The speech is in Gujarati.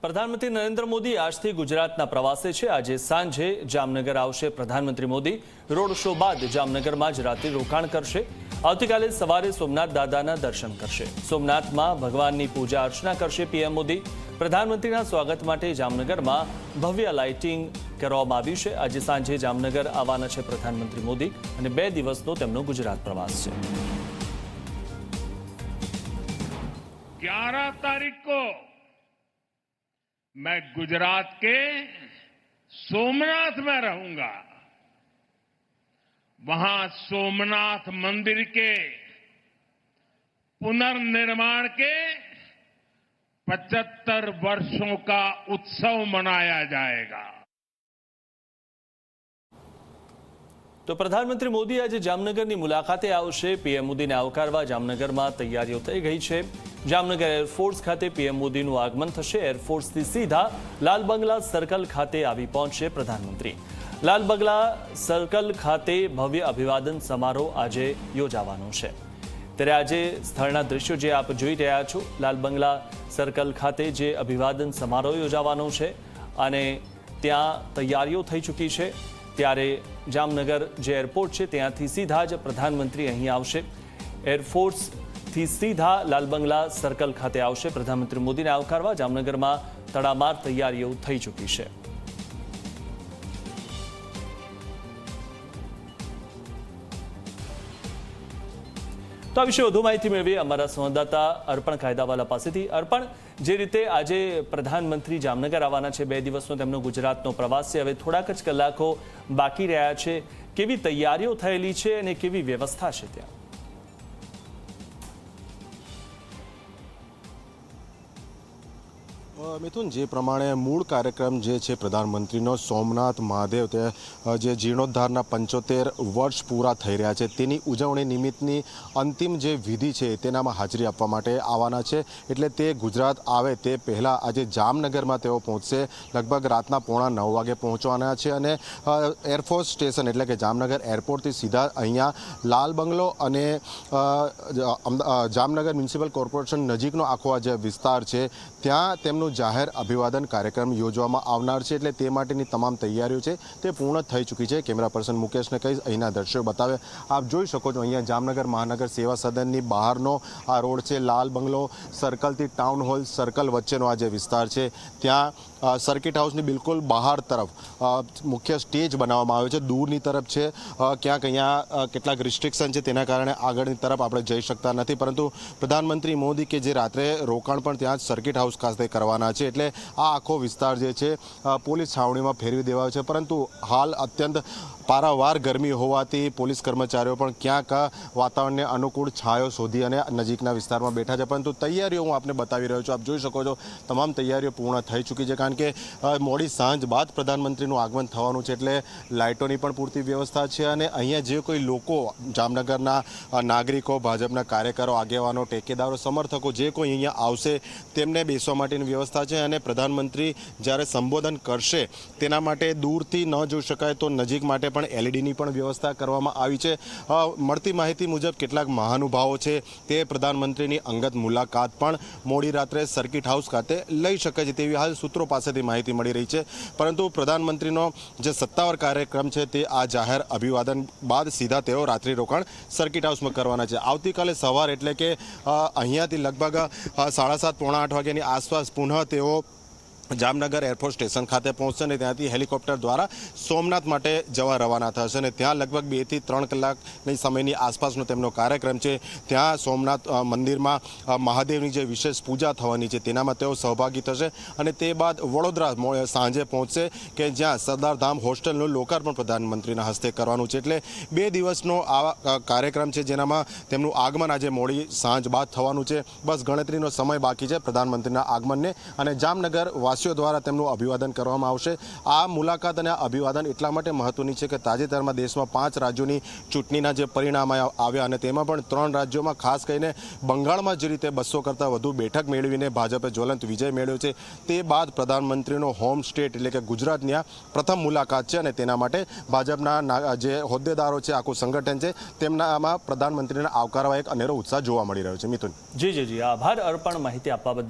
પ્રધાનમંત્રી નરેન્દ્ર મોદી આજથી ગુજરાતના પ્રવાસે છે। આજે સાંજે જામનગર આવશે પ્રધાનમંત્રી મોદી। રોડ શો બાદ જામનગરમાં જ રાત્રિ રોકાણ કરશે। આવતીકાલે સવારે સોમનાથ દાદાના દર્શન કરશે। સોમનાથમાં ભગવાનની પૂજા અર્ચના કરશે પીએમ મોદી। પ્રધાનમંત્રીના સ્વાગત માટે જામનગરમાં ભવ્ય લાઇટિંગ કરવામાં આવ્યું છે। આજે સાંજે જામનગર આવવાના છે પ્રધાનમંત્રી મોદી અને 2 દિવસનો તેમનો ગુજરાત પ્રવાસ છે। 11 तारीख को मैं गुजरात के सोमनाथ में रहूंगा। वहां सोमनाथ मंदिर के पुनर्निर्माण के 75 वर्षों का उत्सव मनाया जाएगा। तो प्रधानमंत्री मोदी आज जामनगરની મુલાકાતે આવશે। પીએમ મોદીને આવકારવા જામનગરમાં તૈયારીઓ થઈ ગઈ છે। જામનગર એરફોર્સ ખાતે પીએમ મોદીનું આગમન થશે। એરફોર્સથી સીધા લાલ બંગલા સર્કલ ખાતે આવી પહોંચશે પ્રધાનમંત્રી। લાલ બંગલા સર્કલ ખાતે ભવ્ય અભિવાદન સમારોહ આજે યોજાવાનો છે। ત્યારે આજે સ્થળના દ્રશ્યો જે આપ જોઈ રહ્યા છો, લાલ બંગલા સર્કલ ખાતે જે અભિવાદન સમારોહ યોજાવાનો છે અને ત્યાં તૈયારીઓ થઈ ચૂકી છે। ત્યારે જામનગર જે એરપોર્ટ છે ત્યાંથી સીધા જ પ્રધાનમંત્રી અહીં આવશે। એરફોર્સથી સીધા લાલ બંગલા સર્કલ ખાતે આવશે। પ્રધાનમંત્રી મોદીને આવકારવા જામનગરમાં તડામાર તૈયારીઓ થઈ ચૂકી છે। તો આ વિશે વધુ માહિતી મેળવી અમારા સંવાદદાતા અર્પણ કાયદાવાલા પાસેથી। અર્પણ, જે રીતે આજે પ્રધાનમંત્રી જામનગર આવવાના છે, 2 દિવસનો તેમનો ગુજરાતનો પ્રવાસ છે, હવે થોડાક જ કલાકો બાકી રહ્યા છે, કેવી તૈયારીઓ થયેલી છે અને કેવી વ્યવસ્થા છે ત્યાં? મિથુન, જે પ્રમાણે મૂળ કાર્યક્રમ જે છે પ્રધાનમંત્રીનો સોમનાથ મહાદેવ તે જે જીર્ણોદ્ધારના 75 વર્ષ પૂરા થઈ રહ્યા છે તેની ઉજવણી નિમિત્તની અંતિમ જે વિધિ છે તેનામાં હાજરી આપવા માટે આવવાના છે। એટલે તે ગુજરાત આવે તે પહેલાં આજે જામનગરમાં તેઓ પહોંચશે। લગભગ રાતના 8:45 વાગે પહોંચવાના છે અને એરફોર્સ સ્ટેશન એટલે કે જામનગર એરપોર્ટથી સીધા અહીંયા લાલ બંગલો અને જામનગર મ્યુનિસિપલ કોર્પોરેશન નજીકનો આખો આ જે વિસ્તાર છે ત્યાં તેમનું જાહેર અભિવાદન કાર્યક્રમ યોજવામાં આવનાર છે। એટલે તે માટેની તમામ તૈયારીઓ છે તે પૂર્ણ થઈ ચૂકી છે। કેમેરા પર્સન મુકેશને કહીશ અહીંના દ્રશ્યો બતાવે। આપ જોઈ શકો છો અહીંયા જામનગર મહાનગર સેવા સદનની બહારનો આ રોડ છે। લાલ બંગલો સર્કલથી ટાઉન હોલ સર્કલ વચ્ચેનો આ જે વિસ્તાર છે ત્યાં સર્કિટ હાઉસની બિલકુલ બહાર તરફ મુખ્ય સ્ટેજ બનાવવામાં આવ્યો છે। દૂરની તરફ છે, ક્યાંક અહીંયા કેટલાક રિસ્ટ્રિક્શન છે તેના કારણે આગળની તરફ આપણે જઈ શકતા નથી, પરંતુ પ્રધાનમંત્રી મોદી કે જે રાત્રે રોકાણ પણ ત્યાં સર્કિટ હાઉસ ખાતે કરવાના છે। એટલે આ આખો વિસ્તાર જે છે પોલીસ છાવણીમાં ફેરવી દેવાયો છે, પરંતુ હાલ અત્યંત પારાવાર ગરમી હોવાથી પોલીસ કર્મચારીઓ પણ ક્યાંક વાતાવરણને અનુકૂળ છાયો શોધી અને નજીકના વિસ્તારમાં બેઠા છે। પરંતુ તૈયારીઓ હું આપને બતાવી રહ્યો છું। આપ જોઈ શકો છો તમામ તૈયારીઓ પૂર્ણ થઈ ચૂકી છે, કારણ કે મોડી સાંજ બાદ પ્રધાનમંત્રીનું આગમન થવાનું છે, એટલે લાઇટોની પણ પૂરતી વ્યવસ્થા છે। અને અહીંયા જે કોઈ લોકો જામનગરના નાગરિકો, ભાજપના કાર્યકરો, આગેવાનો, ટેકેદારો, સમર્થકો જે કોઈ અહીંયા આવશે તેમને બેસવા માટેની વ્યવસ્થા છે। અને પ્રધાનમંત્રી જ્યારે સંબોધન કરશે તેના માટે દૂરથી ન જોઈ શકાય તો નજીક માટે પણ એલઈડીની પણ વ્યવસ્થા કરવામાં આવી છે। મળતી માહિતી મુજબ કેટલાક મહાનુભાવો છે તે પ્રધાનમંત્રીની અંગત મુલાકાત પણ મોડી રાત્રે સર્કિટ હાઉસ ખાતે લઈ શકે છે તેવી હાલ સૂત્રો પાસેથી માહિતી મળી રહી છે। પરંતુ પ્રધાનમંત્રીનો જે સત્તાવાર કાર્યક્રમ છે તે આ જાહેર અભિવાદન બાદ સીધા તેઓ રાત્રિ રોકાણ સર્કિટ હાઉસમાં કરવાના છે। આવતીકાલે સવાર એટલે કે અહીંયાથી લગભગ 7:30 પોણા 8 વાગ્યાની આસપાસ પુનઃ તેઓ જામનગર એરફોર્સ સ્ટેશન ખાતે પહોંચશે અને ત્યાંથી હેલિકોપ્ટર દ્વારા સોમનાથ માટે જવા રવાના થશે અને ત્યાં લગભગ 2 થી 3 કલાકની સમયની આસપાસનો તેમનો કાર્યક્રમ છે। ત્યાં સોમનાથ મંદિરમાં મહાદેવની જે વિશેષ પૂજા થવાની છે તેનામાં તેઓ સહભાગી થશે અને તે બાદ વડોદરા સાંજે પહોંચશે કે જ્યાં સરદારધામ હોસ્ટેલનું લોકાર્પણ પ્રધાનમંત્રીના હસ્તે કરવાનું છે। એટલે 2 દિવસનો આ કાર્યક્રમ છે જેનામાં તેમનું આગમન આજે મોડી સાંજ બાદ થવાનું છે। બસ ગણતરીનો સમય બાકી છે પ્રધાનમંત્રીના આગમનને અને જામનગર વાસીઓ દ્વારા તેમનું અભિવાદન કરવામાં આવશે। આ મુલાકાત અને અભિવાદન એટલા માટે મહત્વની છે કે તાજેતરમાં દેશમાં 5 રાજ્યોની ચૂંટણીના જે પરિણામ આવ્યા અને તેમાં પણ 3 રાજ્યોમાં ખાસ કરીને બંગાળમાં જે રીતે 200 કરતાં વધુ બેઠક મેળવીને ભાજપે જ્વલંત વિજય મેળવ્યો છે તે બાદ પ્રધાનમંત્રીનો હોમ સ્ટેટ એટલે કે ગુજરાતની આ પ્રથમ મુલાકાત છે અને તેના માટે ભાજપના જે હોદ્દેદારો છે, આખું સંગઠન છે, તેમનામાં પ્રધાનમંત્રીને આવકારવા એક અનેરો ઉત્સાહ જોવા મળી રહ્યો છે। મિથુન, જી આભાર અર્પણ, માહિતી આપવા બદલ।